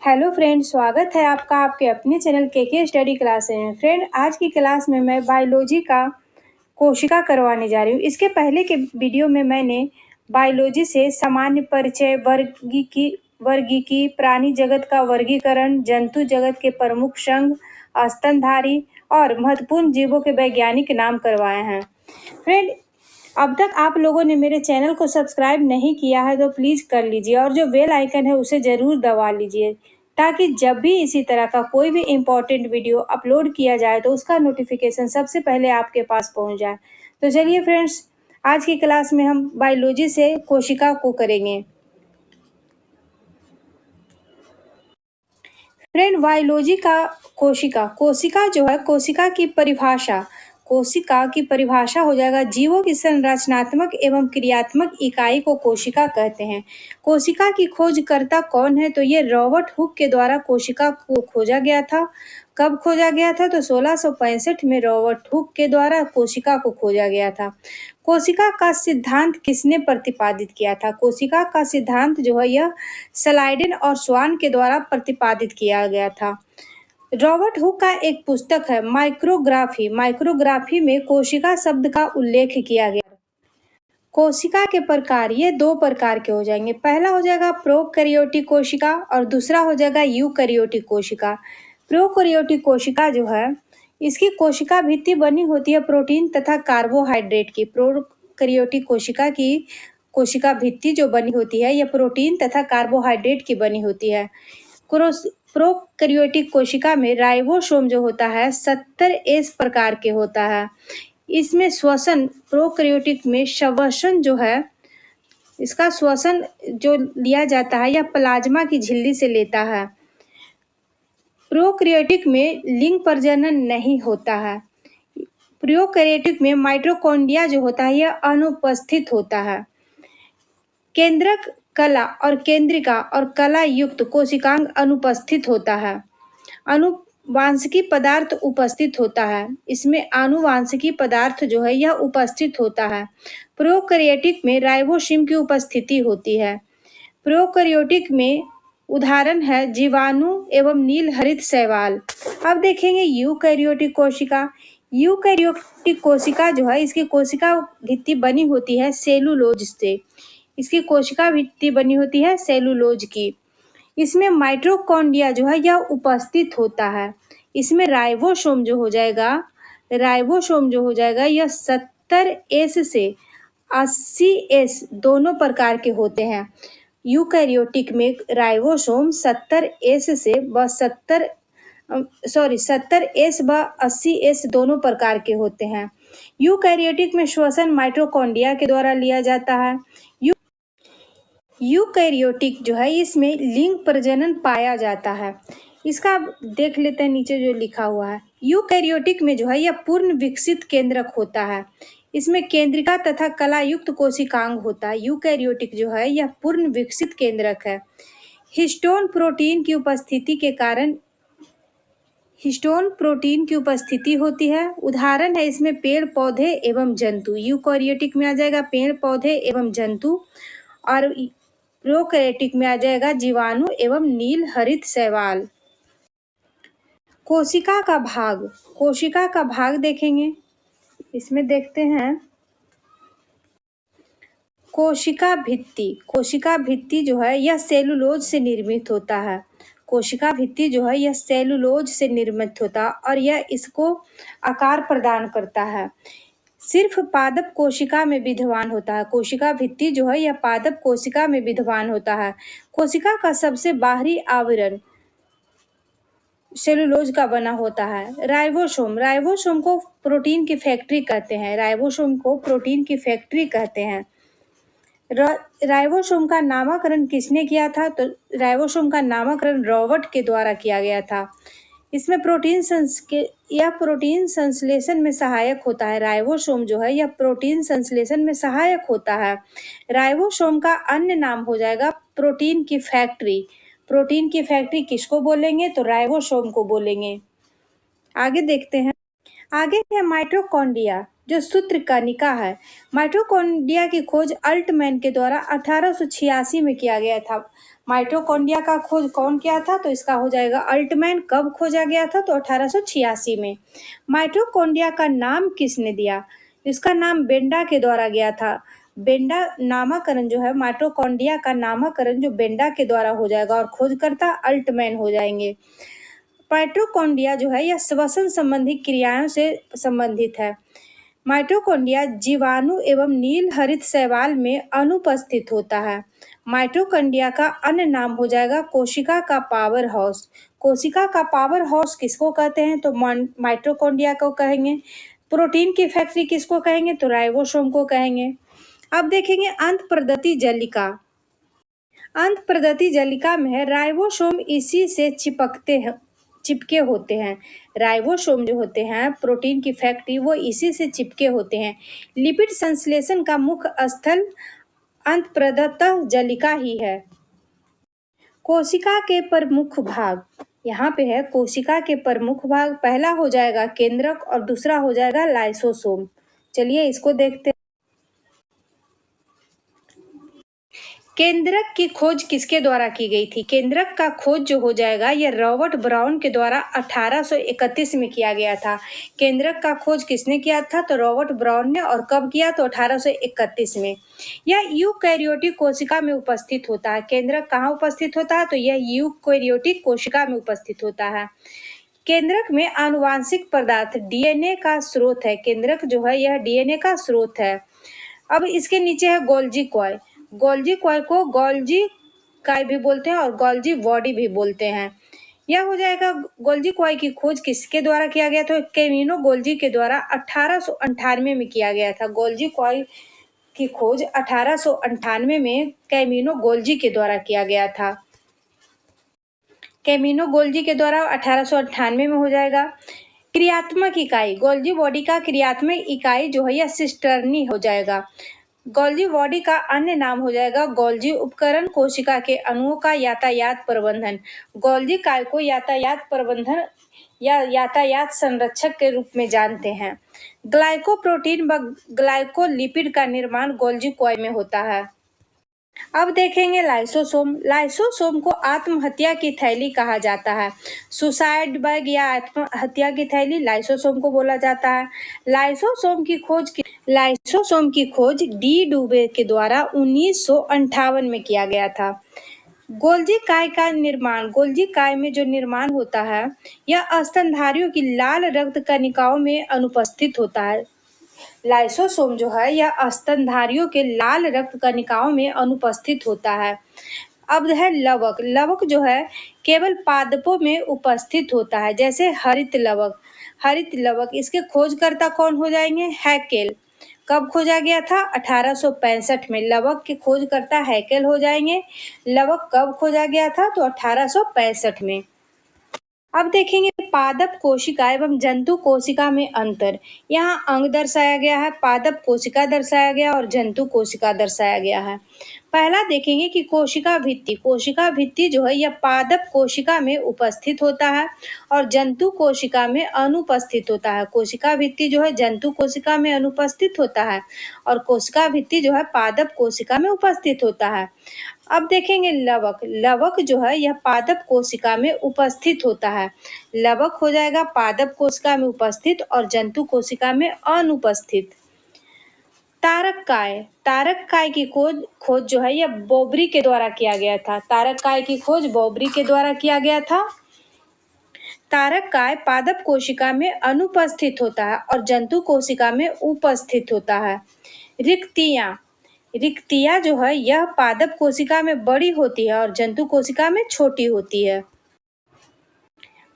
Hello friend, स्वागत है आपका आपके अपने चैनल के स्टडी क्लास में। फ्रेंड, आज की क्लास में मैं बायोलॉजी का कोशिका करवाने जा रही हूँ। इसके पहले के वीडियो में मैंने बायोलॉजी से सामान्य परिचय, वर्गीकी, प्राणी जगत का वर्गीकरण, जंतु जगत के प्रमुख संघ, स्तनधारी और महत्वपूर्ण जीवों के वैज्ञानिक नाम करवाए हैं। फ्रेंड, अब तक आप लोगों ने मेरे चैनल को सब्सक्राइब नहीं किया है तो प्लीज़ कर लीजिए और जो बेल आइकन है उसे ज़रूर दबा लीजिए, ताकि जब भी इसी तरह का कोई भी इम्पोर्टेंट वीडियो अपलोड किया जाए तो उसका नोटिफिकेशन सबसे पहले आपके पास पहुंच जाए। तो चलिए फ्रेंड्स, आज की क्लास में हम बायोलॉजी से कोशिका को करेंगे। फ्रेंड, बायोलॉजी का कोशिका जो है, कोशिका की परिभाषा हो जाएगा जीवों की संरचनात्मक एवं क्रियात्मक इकाई को कोशिका कहते हैं। कोशिका की खोजकर्ता कौन है? तो ये रॉबर्ट हुक के द्वारा कोशिका को खोजा गया था। कब खोजा गया था? तो 1665 में रॉबर्ट हुक के द्वारा कोशिका को खोजा गया था। कोशिका का सिद्धांत किसने प्रतिपादित किया था? कोशिका का सिद्धांत जो है यह स्लाइडेन और स्वान के द्वारा प्रतिपादित किया गया था। रॉबर्ट हुक का एक पुस्तक है माइक्रोग्राफी में कोशिका शब्द का उल्लेख किया गया। कोशिका के प्रकार ये दो प्रकार के हो जाएंगे। पहला हो जाएगा प्रोकैरियोटिक कोशिका और दूसरा हो जाएगा यूकैरियोटिक कोशिका। प्रोकैरियोटिक कोशिका जो है, इसकी कोशिका भित्ति बनी होती है प्रोटीन तथा कार्बोहाइड्रेट की। प्रोकैरियोटिक कोशिका की कोशिका भित्ति जो बनी होती है यह प्रोटीन तथा कार्बोहाइड्रेट की बनी होती है। प्रोकैरियोटिक कोशिका में राइबोसोम जो होता है 70S प्रकार के होता है। इसमें श्वसन, प्रोकैरियोटिक में श्वसन जो है, इसका श्वसन जो लिया जाता है यह प्लाज्मा की झिल्ली से लेता है। प्रोकैरियोटिक में लिंग प्रजनन नहीं होता है। प्रोकैरियोटिक में माइटोकॉन्ड्रिया जो होता है यह अनुपस्थित होता है। केंद्रक कला और केंद्रिका और कला युक्त कोशिकांग अनुपस्थित होता है। आनुवांशिकी पदार्थ उपस्थित होता है। इसमें आनुवांशिकी पदार्थ जो है यह उपस्थित होता है। प्रोकैरियोटिक में राइबोसोम की उपस्थिति होती है। प्रोकैरियोटिक में उदाहरण है जीवाणु एवं नील हरित शैवाल। अब देखेंगे यूकैरियोटिक कोशिका। यूकैरियोटिक कोशिका जो है, इसकी कोशिका भित्ति बनी होती है सेलुलोज से। इसकी कोशिका भित्ति बनी होती है सेलुलोज की। इसमें माइटोकॉन्ड्रिया जो है यह उपस्थित होता है। इसमें राइबोसोम जो हो जाएगा यह 70S से 80S दोनों प्रकार के होते हैं। यूकैरियोटिक में राइबोसोम 70S व 80S दोनों प्रकार के होते हैं। यूकैरियोटिक में श्वसन माइटोकॉन्ड्रिया के द्वारा लिया जाता है। यूकैरियोटिक जो है, इसमें लिंग प्रजनन पाया जाता है। इसका देख लेते हैं नीचे जो लिखा हुआ है। यूकैरियोटिक में जो है यह पूर्ण विकसित केंद्रक होता है। इसमें केंद्रिका तथा कला युक्त कोशिकांग होता है। यूकैरियोटिक जो है यह पूर्ण विकसित केंद्रक है। हिस्टोन प्रोटीन की उपस्थिति होती है। उदाहरण है इसमें पेड़ पौधे एवं जंतु। यूकैरियोटिक में आ जाएगा पेड़ पौधे एवं जंतु और प्रोकैरियोटिक में आ जाएगा जीवाणु एवं नील हरित शैवाल। कोशिका का भाग देखेंगे। इसमें देखते हैं कोशिका भित्ति जो है यह सेलुलोज से निर्मित होता है। कोशिका भित्ति जो है यह सेलुलोज से निर्मित होता है और यह इसको आकार प्रदान करता है। सिर्फ पादप कोशिका में विद्यमान होता है। कोशिका भित्ति जो है यह पादप कोशिका में विद्यमान होता है। कोशिका का सबसे बाहरी आवरण सेलुलोज का बना होता है। राइबोसोम को प्रोटीन की फैक्ट्री कहते हैं। राइबोसोम का नामकरण किसने किया था? तो राइबोसोम का नामकरण रॉबर्ट के द्वारा किया गया था। इसमें प्रोटीन संश्लेषण में सहायक होता है। राइबोसोम जो है यह प्रोटीन संश्लेषण में सहायक होता है। राइबोसोम का अन्य नाम हो जाएगा प्रोटीन की फैक्ट्री। प्रोटीन की फैक्ट्री किसको बोलेंगे? तो राइबोसोम को बोलेंगे। आगे देखते हैं। आगे है माइटोकॉन्ड्रिया। जो सूत्र कणिका है। माइटोकॉन्ड्रिया की खोज अल्टमैन के द्वारा 1886 में किया गया था। माइटोकॉन्ड्रिया का खोज कौन किया था? तो इसका हो जाएगा अल्टमैन। कब खोजा गया था? तो 1886 में। माइटोकॉन्ड्रिया का नाम किसने दिया? इसका नाम बेंडा के द्वारा गया था। बेंडा नामकरण जो है, माइटोकॉन्ड्रिया का नामकरण जो बेंडा के द्वारा हो जाएगा और खोजकर्ता अल्टमैन हो जाएंगे। माइटोकॉन्ड्रिया जो है यह श्वसन संबंधी क्रियाओं से संबंधित है। माइटोकॉन्ड्रिया जीवाणु एवं नील हरित शैवाल में अनुपस्थित होता है। माइटोकॉन्ड्रिया का अन्य नाम हो जाएगा कोशिका का पावर हाउस। कोशिका का पावर हाउस किसको कहते हैं? तो माइटोकॉन्ड्रिया को कहेंगे। प्रोटीन की फैक्ट्री किसको कहेंगे? तो राइबोसोम को कहेंगे। अब देखेंगे अंतःप्रदत्ति जलिका। अंतःप्रदत्ति जलिका में है राइबोसोम इसी से चिपके होते हैं। राइबोसोम जो होते हैं प्रोटीन की फैक्ट्री, वो इसी से चिपके होते हैं। लिपिड संश्लेषण का मुख्य स्थल अंतःप्रदत्त जलिका ही है। कोशिका के प्रमुख भाग, यहाँ पे है कोशिका के प्रमुख भाग। पहला हो जाएगा केंद्रक और दूसरा हो जाएगा लाइसोसोम। चलिए इसको देखते हैं। केंद्रक की खोज किसके द्वारा की गई थी? केंद्रक का खोज जो हो जाएगा यह रॉबर्ट ब्राउन के द्वारा 1831 में किया गया था। केंद्रक का खोज किसने किया था? तो रॉबर्ट ब्राउन ने। और कब किया? तो 1831 में। यह यूकैरियोटिक कोशिका में उपस्थित होता है। केंद्रक कहाँ उपस्थित होता है? तो यह यूकैरियोटिक कोशिका में उपस्थित होता है। केंद्रक में आनुवांशिक पदार्थ डीएनए का स्रोत है। केंद्रक जो है यह डीएनए का स्रोत है। अब इसके नीचे है गोल्जी कॉय। गोल्जी कॉय को गोल्जी काय भी बोलते हैं और गोल्जी बॉडी भी बोलते हैं। यह हो जाएगा गोल्जी कॉय की खोज किसके द्वारा किया गया था? कैमिनो गोल्जी के द्वारा 1898 में किया गया था। गोल्जी कॉय की खोज 1898 में कैमिनो गोल्जी के द्वारा किया गया था। कैमिनो गोल्जी के द्वारा 1898 में हो जाएगा। क्रियात्मक इकाई, गोल्जी बॉडी का क्रियात्मक इकाई जो है यह सिस्टर्नी हो जाएगा। गोल्जी बॉडी का अन्य नाम हो जाएगा गोल्जी उपकरण। कोशिका के अणुओं का यातायात प्रबंधन। गोल्जी काय को यातायात प्रबंधन या यातायात संरक्षक के रूप में जानते हैं। ग्लाइकोप्रोटीन व ग्लाइकोलिपिड का निर्माण गोल्जी कॉय में होता है। अब देखेंगे लाइसोसोम। लाइसोसोम को आत्महत्या की थैली कहा जाता है। सुसाइड बैग या आत्महत्या की थैली लाइसोसोम को बोला जाता है। लाइसोसोम की खोज डी डुबे के द्वारा 1958 में किया गया था। गोल्जी काय का निर्माण, गोल्जी काय में जो निर्माण होता है यह स्तनधारियों की लाल रक्त कणिकाओं में अनुपस्थित होता है। लाइसोसोम जो है यह स्तनधारियों के लाल रक्त कणिकाओं में अनुपस्थित होता है। अब है लवक। लवक जो है केवल पादपों में उपस्थित होता है, जैसे हरित लवक। हरित लवक इसके खोजकर्ता कौन हो जाएंगे? हैकेल। कब खोजा गया था? 1865 में। लवक के खोजकर्ता हैकेल हो जाएंगे। लवक कब खोजा गया था? तो 1865 में। अब देखेंगे पादप कोशिका एवं जंतु कोशिका में अंतर। यहाँ अंग दर्शाया गया है, पादप कोशिका दर्शाया गया और जंतु कोशिका दर्शाया गया है। पहला देखेंगे कि कोशिका भित्ति। कोशिका भित्ति जो है यह पादप कोशिका में उपस्थित होता है और जंतु कोशिका में अनुपस्थित होता है। कोशिका भित्ति जो है जंतु कोशिका में अनुपस्थित होता है और कोशिका भित्ति जो है पादप कोशिका में उपस्थित होता है। अब देखेंगे लवक। लवक जो है यह पादप कोशिका में उपस्थित होता है। लवक हो जाएगा पादप कोशिका में उपस्थित और जंतु कोशिका में अनुपस्थित। तारक काय। तारक काय की खोज जो है यह बोबरी के द्वारा किया गया था। तारक काय की खोज बोबरी के द्वारा किया गया था। तारक काय पादप कोशिका में अनुपस्थित होता है और जंतु कोशिका में उपस्थित होता है। रिक्तियां। रिक्तियां जो है यह पादप कोशिका में बड़ी होती है और जंतु कोशिका में छोटी होती है।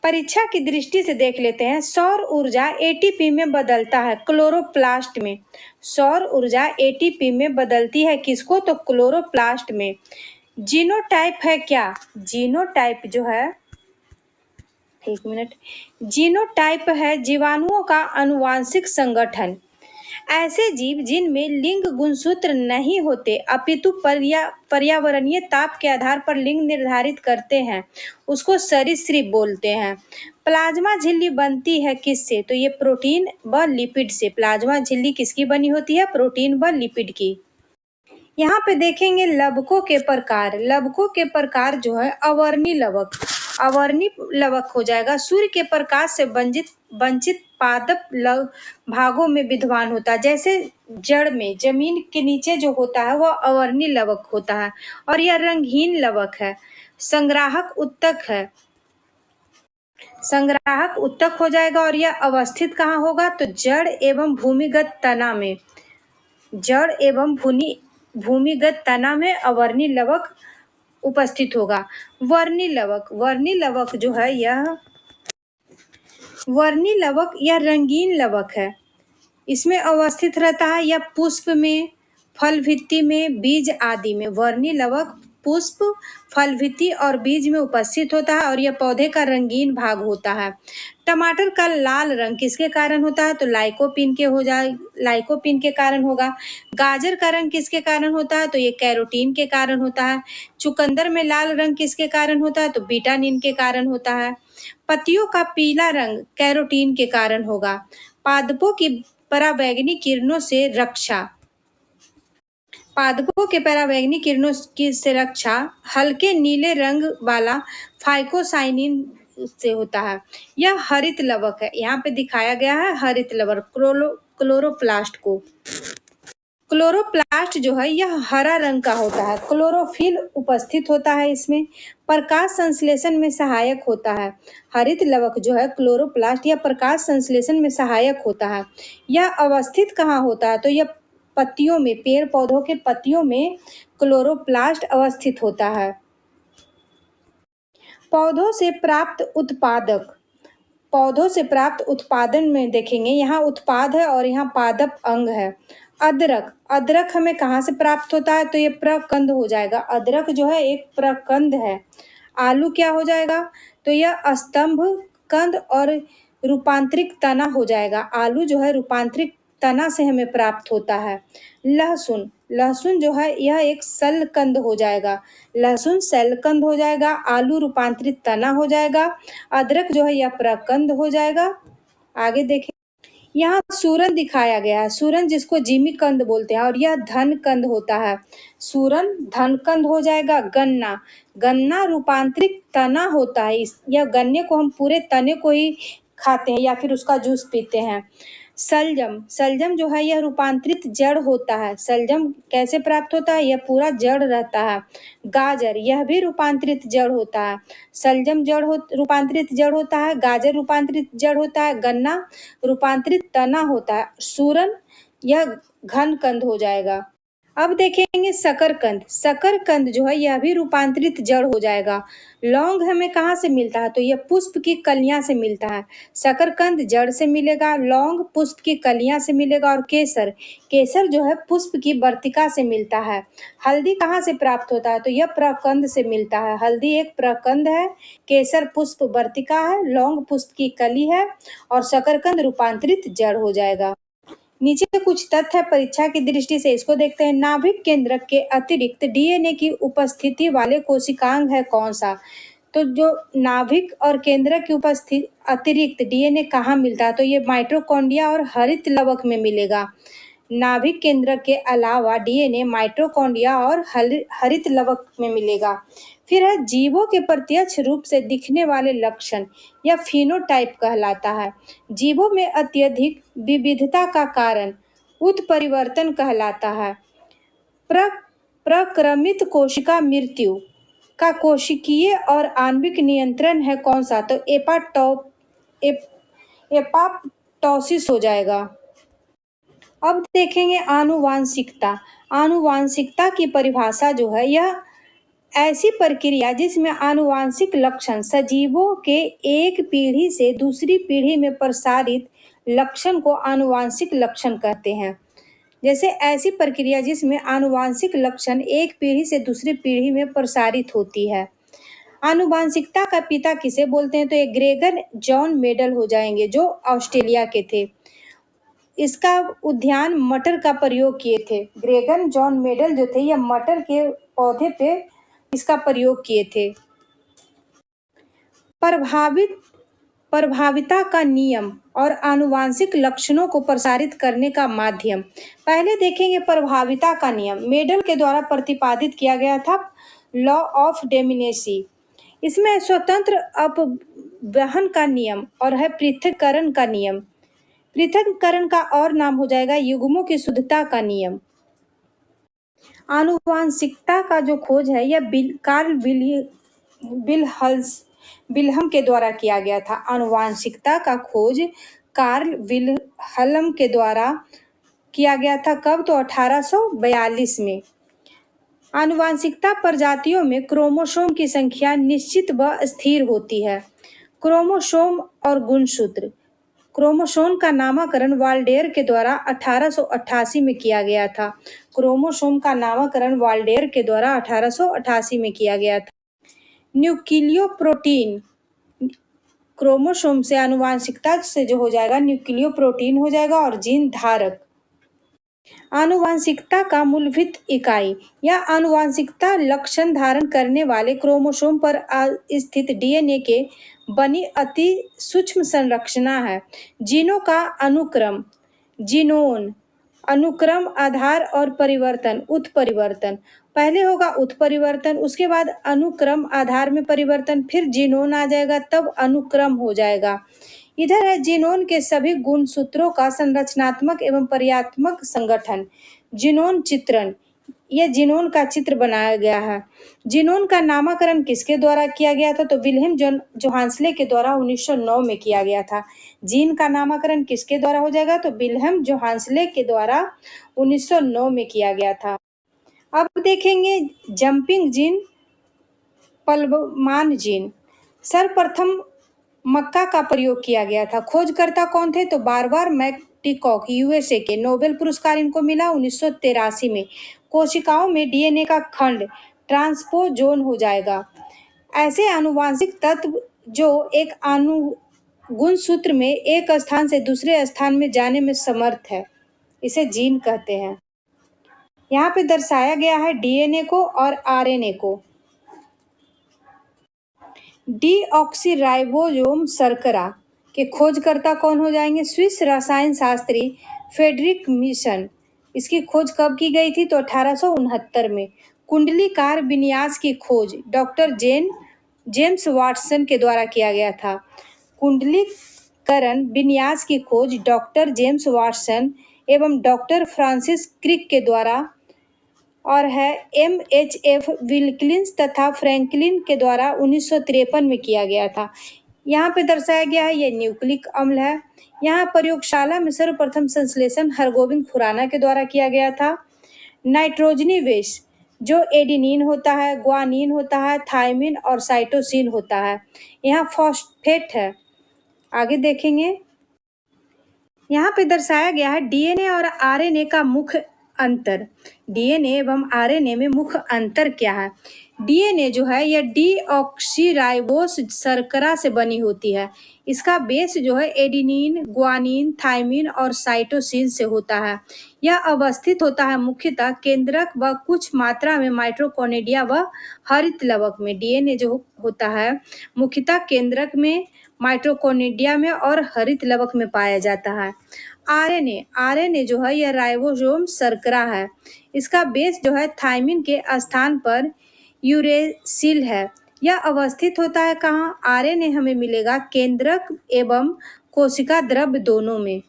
परीक्षा की दृष्टि से देख लेते हैं। सौर ऊर्जा एटीपी में बदलता है क्लोरोप्लास्ट में। सौर ऊर्जा एटीपी में बदलती है किसको? तो क्लोरोप्लास्ट में। जीनोटाइप है क्या? जीनोटाइप जो है, एक मिनट, जीनोटाइप है जीवाणुओं का आनुवांशिक संगठन। ऐसे जीव जिनमें लिंग गुणसूत्र नहीं होते अपितु पर्यावरणीय ताप के आधार पर लिंग निर्धारित करते हैं उसको सरीसृप बोलते हैं। प्लाज्मा झिल्ली बनती है किससे? तो ये प्रोटीन व लिपिड से। प्लाज्मा झिल्ली किसकी बनी होती है? प्रोटीन व लिपिड की। यहाँ पे देखेंगे लवकों के प्रकार। लवकों के प्रकार जो है अवर्णी लवक, अवर्णी लवक हो जाएगा। सूर्य के प्रकाश से वंचित पादप भागों में विद्यमान होता है। जैसे जड़ में, जमीन के नीचे जो होता है वह अवर्णी लवक होता है और यह रंगहीन लवक है। संग्राहक उत्तक है, संग्राहक उत्तक हो जाएगा और यह अवस्थित कहाँ होगा? तो जड़ एवं भूमिगत तना में, जड़ एवं भूमिगत तना में अवर्णी लवक उपस्थित होगा। वर्णी लवक, वर्णी लवक जो है यह वर्णी लवक या रंगीन लवक है। इसमें अवस्थित रहता है या पुष्प में, फल भित्ति में, बीज आदि में। वर्णी लवक पुष्प, फल भित्ति और बीज में उपस्थित होता है और यह पौधे का रंगीन भाग होता है। टमाटर का लाल रंग किसके कारण होता है? तो लाइकोपीन के कारण होगा। गाजर का रंग किसके कारण होता है? तो ये कैरोटीन के कारण होता है। चुकंदर में लाल रंग किसके कारण होता है? तो विटामिन के कारण होता है। पत्तियों का पीला रंग कैरोटीन के कारण होगा। पादपों की पराबैंगनी किरणों से रक्षा, पादपों के पराबैंगनी किरणों की से रक्षा हल्के नीले रंग वाला फाइकोसाइनिन से होता है। यह हरित लवक है। यहाँ पे दिखाया गया है हरित लवक, क्लोरोप्लास्ट को। क्लोरोप्लास्ट जो है यह हरा रंग का होता है। क्लोरोफिल उपस्थित होता है इसमें, प्रकाश संश्लेषण में सहायक होता है। हरित लवक जो है क्लोरोप्लास्ट यह प्रकाश संश्लेषण में सहायक होता है। यह अवस्थित कहाँ होता है? तो यह पत्तियों में, पेड़ पौधों के पत्तियों में क्लोरोप्लास्ट अवस्थित होता है। पौधों से प्राप्त उत्पादक, पौधों से प्राप्त उत्पादन में देखेंगे, यहाँ उत्पाद है और यहाँ पादप अंग है। अदरक, अदरक हमें कहाँ से प्राप्त होता है? तो ये प्रकंद हो जाएगा। अदरक जो है एक प्रकंद है। आलू क्या हो जाएगा? तो यह स्तंभ कंद और रूपांतरिक तना हो जाएगा। आलू जो है रूपांतरिक तना से हमें प्राप्त होता है। लहसुन, लहसुन जो है यह एक शल्यकंद हो जाएगा। लहसुन शल्यकंद हो जाएगा। आलू रूपांतरित तना हो जाएगा। अदरक जो है यह प्रकंद हो जाएगा। आगे देखें, यहाँ सूरन दिखाया गया है। सूरन जिसको जिमी कंद बोलते हैं और यह धन कंद होता है। सूरन धन कंद हो जाएगा। गन्ना, गन्ना रूपांतरित तना होता है। यह गन्ने को हम पूरे तने को ही खाते हैं या फिर उसका जूस पीते हैं। सलजम, सलजम जो है यह रूपांतरित जड़ होता है। सलजम कैसे प्राप्त होता है? यह पूरा जड़ रहता है। गाजर, यह भी रूपांतरित जड़ होता है। सलजम रूपांतरित जड़ होता है। गाजर रूपांतरित जड़ होता है। गन्ना रूपांतरित तना होता है। सूरन यह घन कंद हो जाएगा। अब देखेंगे शकरकंद। शकरकंद जो है यह भी रूपांतरित जड़ हो जाएगा। लौंग हमें कहाँ से मिलता है? तो यह पुष्प की कलियां से मिलता है। शकरकंद जड़ से मिलेगा, लौंग पुष्प की कलियां से मिलेगा और केसर, केसर जो है पुष्प की वर्तिका से मिलता है। हल्दी कहाँ से प्राप्त होता है? तो यह प्रकंद से मिलता है। हल्दी एक प्रकंद है, केसर पुष्प वर्तिका है, लौंग पुष्प की कली है और शकरकंद रूपांतरित जड़ हो जाएगा। नीचे कुछ तथ्य है परीक्षा की दृष्टि से, इसको देखते हैं। नाभिक केंद्रक के अतिरिक्त डीएनए की उपस्थिति वाले कोशिकांग है कौन सा? तो जो नाभिक और केंद्रक की उपस्थिति अतिरिक्त डीएनए कहाँ मिलता है? तो ये माइटोकॉन्ड्रिया और हरित लवक में मिलेगा। नाभिक केंद्रक के अलावा डीएनए माइटोकॉन्ड्रिया और हरित लवक में मिलेगा। फिर है जीवों के प्रत्यक्ष रूप से दिखने वाले लक्षण या फिनोटाइप कहलाता है। जीवों में अत्यधिक विविधता का कारण उत्परिवर्तन कहलाता है। प्रक्रमित कोशिका मृत्यु का कोशिकीय और आणविक नियंत्रण है कौन सा? तो एपाप्टोसिस हो जाएगा। अब देखेंगे आनुवांशिकता। आनुवांशिकता की परिभाषा जो है यह ऐसी प्रक्रिया जिसमें आनुवांशिक लक्षण सजीवों के एक पीढ़ी से दूसरी पीढ़ी में प्रसारित लक्षण को आनुवांशिक लक्षण कहते हैं। जैसे ऐसी प्रक्रिया जिसमें आनुवांशिक लक्षण एक पीढ़ी से दूसरी पीढ़ी में प्रसारित होती है। आनुवांशिकता का पिता किसे बोलते हैं? तो ये ग्रेगर जॉन मेडल हो जाएंगे जो ऑस्ट्रेलिया के थे। इसका उद्यान मटर का प्रयोग किए थे। ग्रेगर जॉन मेडल जो थे यह मटर के पौधे पे इसका प्रयोग किए थे। प्रभावित प्रभाविता का नियम और आनुवांशिक लक्षणों को प्रसारित करने का माध्यम। पहले देखेंगे प्रभाविता का नियम, मेडल के द्वारा प्रतिपादित किया गया था लॉ ऑफ डेमिनेसी। इसमें स्वतंत्र अपवहन का नियम और है पृथक्करण का नियम। पृथक्करण का और नाम हो जाएगा युग्मों की शुद्धता का नियम। आनुवांशिकता का जो खोज है यह कार्ल विल्हम के द्वारा किया गया था। आनुवांशिकता का खोज कार्ल विल्हम के द्वारा किया गया था। कब? तो 1842 में। आनुवांशिकता प्रजातियों में क्रोमोसोम की संख्या निश्चित व स्थिर होती है। क्रोमोसोम और गुणसूत्र। क्रोमोसोम का नामकरण वाल्डेयर के द्वारा 1888 में किया गया था। क्रोमोसोम का नामकरण वाल्डेयर के द्वारा 1888 में किया गया था। न्यूक्लियो प्रोटीन, क्रोमोसोम से आनुवांशिकता से जो हो जाएगा न्यूक्लियो प्रोटीन हो जाएगा और जीन धारक। आनुवांशिकता का मूलभूत इकाई या आनुवांशिकता लक्षण धारण करने वाले क्रोमोसोम पर स्थित डीएनए के बनी अति सूक्ष्म संरचना है। जीनों का अनुक्रम, जीनोम, अनुक्रम, आधार और परिवर्तन, उत्परिवर्तन। पहले होगा उत्परिवर्तन, उसके बाद अनुक्रम आधार में परिवर्तन, फिर जीनोम आ जाएगा, तब अनुक्रम हो जाएगा। इधर है जीनोम के सभी गुणसूत्रों का संरचनात्मक एवं पर्यात्मक संगठन। जीनोम चित्रण, यह जीनोम का चित्र बनाया गया है। जीनोम का नामकरण किसके द्वारा किया गया था? तो विल्हेम जोहान्सले के द्वारा 1909 में किया गया था। जीन का नामकरण किसके द्वारा हो जाएगा? तो विल्हेम जोहान्सले के द्वारा 1909 में किया गया था। अब देखेंगे जंपिंग जीन, पलवान जीन। सर्वप्रथम मक्का का प्रयोग किया गया था। खोजकर्ता कौन थे? तो बारबारा मैकटिकॉक, यूएसए के, नोबेल पुरस्कार इनको मिला 1983 में। कोशिकाओं में डीएनए का खंड ट्रांसपोजोन हो जाएगा। ऐसे आनुवांशिक तत्व जो एक गुणसूत्र में एक स्थान से दूसरे स्थान में जाने में समर्थ है, इसे जीन कहते हैं। यहाँ पे दर्शाया गया है डीएनए को और आरएनए को। डीऑक्सीराइबोसोम शर्करा के खोजकर्ता कौन हो जाएंगे? स्विस रसायन शास्त्री फ्रेडरिक मिशन। इसकी खोज कब की गई थी? तो 1869 में। कुंडलीकार विन्यास की खोज डॉक्टर जेम्स वाटसन के द्वारा किया गया था। कुंडलीकरण विन्यास की खोज डॉक्टर जेम्स वाटसन एवं डॉक्टर फ्रांसिस क्रिक के द्वारा और है MHF विल्किंस तथा फ्रैंकलिन के द्वारा 1953 में किया गया था। यहाँ पे दर्शाया गया है ये न्यूक्लिक अम्ल है। यहाँ प्रयोगशाला में सर्वप्रथम संश्लेषण हरगोविंद खुराना के द्वारा किया गया था। नाइट्रोजनी बेस जो एडेनिन होता है, ग्वानिन होता है, थायमिन और साइटोसिन होता है। यहाँ फॉस्फेट है। आगे देखेंगे, यहाँ पे दर्शाया गया है डीएनए और आरएनए का मुख्य अंतर। डीएनए एवं आरएनए में मुख्य अंतर क्या है? डीएनए जो है यह डीऑक्सीराइबोस शर्करा से बनी होती है। इसका बेस जो है एडेनिन, ग्वानिन, थायमिन और साइटोसिन से होता है। यह अवस्थित होता है मुख्यतः केंद्रक व कुछ मात्रा में माइटोकॉन्ड्रिया व हरित लवक में। डीएनए जो होता है मुख्यतः केंद्रक में, माइटोकॉन्ड्रिया में और हरित लवक में पाया जाता है। आरएनए जो है यह राइबोसोम शर्करा है। इसका बेस जो है थायमिन के स्थान पर यूरेसिल है। यह अवस्थित होता है कहाँ? आरएनए हमें मिलेगा केंद्रक एवं कोशिका द्रव्य दोनों में।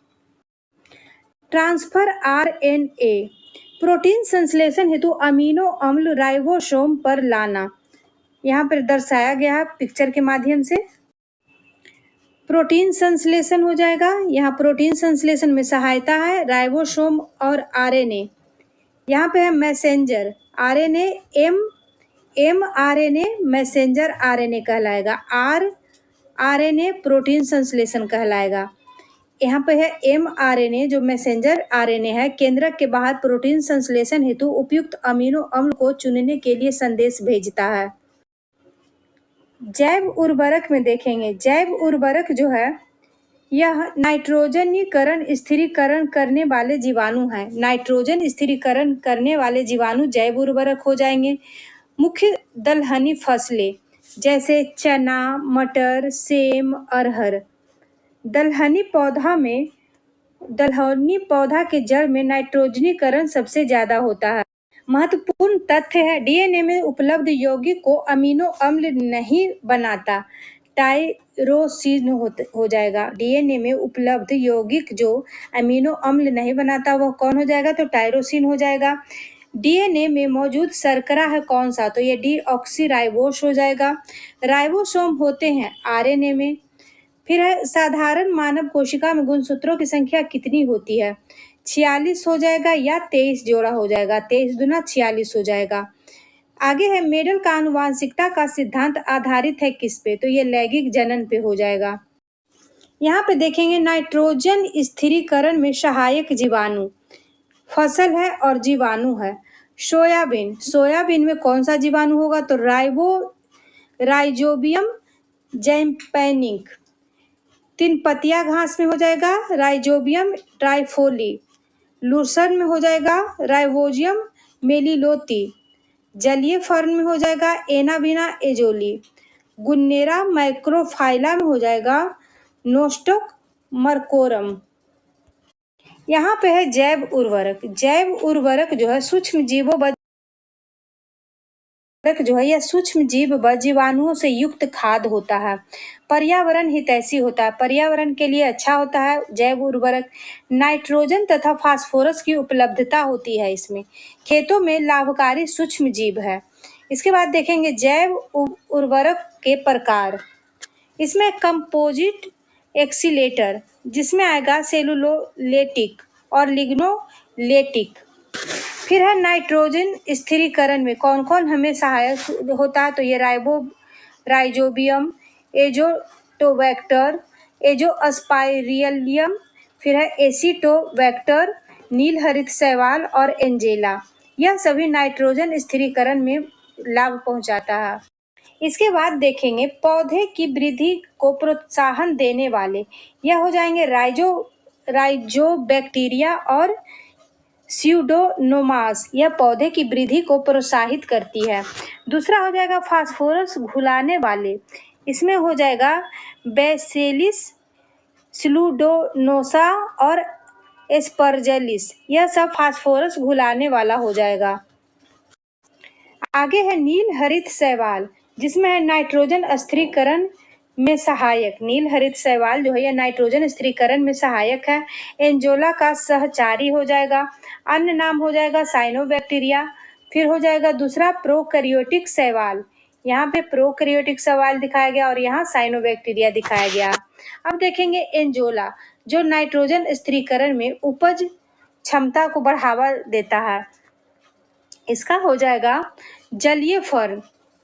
ट्रांसफर आरएनए, प्रोटीन संश्लेषण हेतु अमीनो अम्ल राइबोसोम पर लाना। यहाँ पर दर्शाया गया है पिक्चर के माध्यम से। प्रोटीन संश्लेषण हो जाएगा। यहाँ प्रोटीन संश्लेषण में सहायता है राइबोसोम और आरएनए। यहाँ पे है messenger RNA, mRNA messenger RNA कहलाएगा। आरएनए प्रोटीन संश्लेषण कहलाएगा। यहाँ पे है mRNA जो मैसेंजर आरएनए है, केंद्रक के बाहर प्रोटीन संश्लेषण हेतु उपयुक्त अमीनो अम्ल को चुनने के लिए संदेश भेजता है। जैव उर्वरक में देखेंगे, जैव उर्वरक जो है यह नाइट्रोजनीकरण स्थिरीकरण करने वाले जीवाणु हैं। नाइट्रोजन स्थिरीकरण करने वाले जीवाणु जैव उर्वरक हो जाएंगे। मुख्य दलहनी फसलें जैसे चना, मटर, सेम, अरहर दलहनी पौधा के जड़ में नाइट्रोजनीकरण सबसे ज्यादा होता है। महत्वपूर्ण तथ्य है, डीएनए में उपलब्ध यौगिक को अमीनो अम्ल नहीं बनाता, टायरोसिन हो जाएगा। डीएनए में उपलब्ध यौगिक जो अमीनो अम्ल नहीं बनाता वह कौन हो जाएगा, तो टायरोसिन हो जाएगा। डीएनए में मौजूद शर्करा है कौन सा, तो ये डीऑक्सीराइबोस हो जाएगा। राइबोसोम होते हैं आरएनए में। फिर है, साधारण मानव कोशिका में गुणसूत्रों की संख्या कितनी होती है, 46 हो जाएगा या 23 जोड़ा हो जाएगा, 23 दूना 46 हो जाएगा। आगे है, मेडल का आनुवांशिकता का सिद्धांत आधारित है किस पे, तो ये लैंगिक जनन पे हो जाएगा। यहाँ पे देखेंगे नाइट्रोजन स्थिरीकरण में सहायक जीवाणु, फसल है और जीवाणु है। सोयाबीन में कौन सा जीवाणु होगा, तो राइजोबियम जैम्पैनिक। तीन पतिया घास में हो जाएगा राइजोबियम ट्राइफोली। लूसर्न में हो जाएगा राइवोजियम मेलिलोती। जलीय फर्न में हो जाएगा एनाबिना एजोली। गुन्नेरा माइक्रोफाइला में हो जाएगा नोस्टोक मरकोरम। यहाँ पे है जैव उर्वरक जो है सूक्ष्म जीव व जीवाणुओं से युक्त खाद होता है, पर्यावरण हितैषी होता है, पर्यावरण के लिए अच्छा होता है। जैव उर्वरक नाइट्रोजन तथा फास्फोरस की उपलब्धता होती है इसमें, खेतों में लाभकारी सूक्ष्म जीव है। इसके बाद देखेंगे जैव उर्वरक के प्रकार। इसमें कंपोजिट एक्सीलेटर जिसमें आएगा सेलुलोलेटिक और लिग्नोलेटिक। फिर है नाइट्रोजन स्थिरीकरण में कौन कौन हमें सहायक होता है, तो ये राइजोबियम, एजोटोबैक्टर, एजोस्पाइरिलियम, फिर है एसिटोबैक्टर, नीलहरित शैवाल और एंजेला। यह सभी नाइट्रोजन स्थिरीकरण में लाभ पहुंचाता है। इसके बाद देखेंगे पौधे की वृद्धि को प्रोत्साहन देने वाले, यह हो जाएंगे राइजोबैक्टीरिया और स्यूडोमोनास। यह पौधे की वृद्धि को प्रोत्साहित करती है। दूसरा हो जाएगा फास्फोरस घुलाने वाले, इसमें हो जाएगा बैसिलिस स्यूडोनोसा और एस्परजिलस। यह सब फास्फोरस घुलाने वाला हो जाएगा। आगे है नील हरित शैवाल जिसमें है नाइट्रोजन स्थिरीकरण में सहायक। नील हरित शैवाल जो है यह नाइट्रोजन स्थिरीकरण में सहायक है। एंजोला का सहचारी हो जाएगा। अन्य नाम हो जाएगा साइनोबैक्टीरिया। फिर हो जाएगा दूसरा प्रोकैरियोटिक शैवाल, यहाँ पे प्रोकैरियोटिक शैवाल दिखाया गया और यहाँ साइनोबैक्टीरिया दिखाया गया। अब देखेंगे एंजोला जो नाइट्रोजन स्थिरीकरण में उपज क्षमता को बढ़ावा देता है। इसका हो जाएगा जलीय फर्न,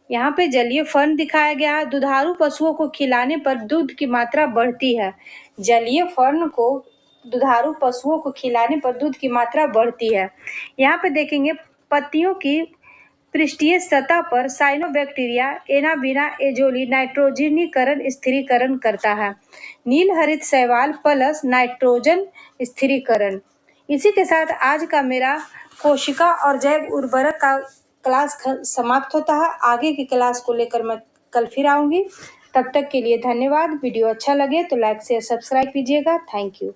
यहाँ पे जलीय फर्न दिखाया गया है। दुधारू पशुओं को खिलाने पर दूध की मात्रा बढ़ती है। जलीय फर्न को दुधारू पशुओं को खिलाने पर दूध की मात्रा बढ़ती है। यहाँ पे देखेंगे पत्तियों की पृष्ठीय सतह पर साइनोबैक्टीरिया एनाबिना एजोली नाइट्रोजनीकरण स्थिरीकरण करता है। नील हरित शैवाल प्लस नाइट्रोजन स्थिरीकरण। इसी के साथ आज का मेरा कोशिका और जैव उर्वरक का क्लास समाप्त होता है। आगे की क्लास को लेकर मैं कल फिर आऊंगी। तब तक के लिए धन्यवाद। वीडियो अच्छा लगे तो लाइक शेयर सब्सक्राइब कीजिएगा। Thank you.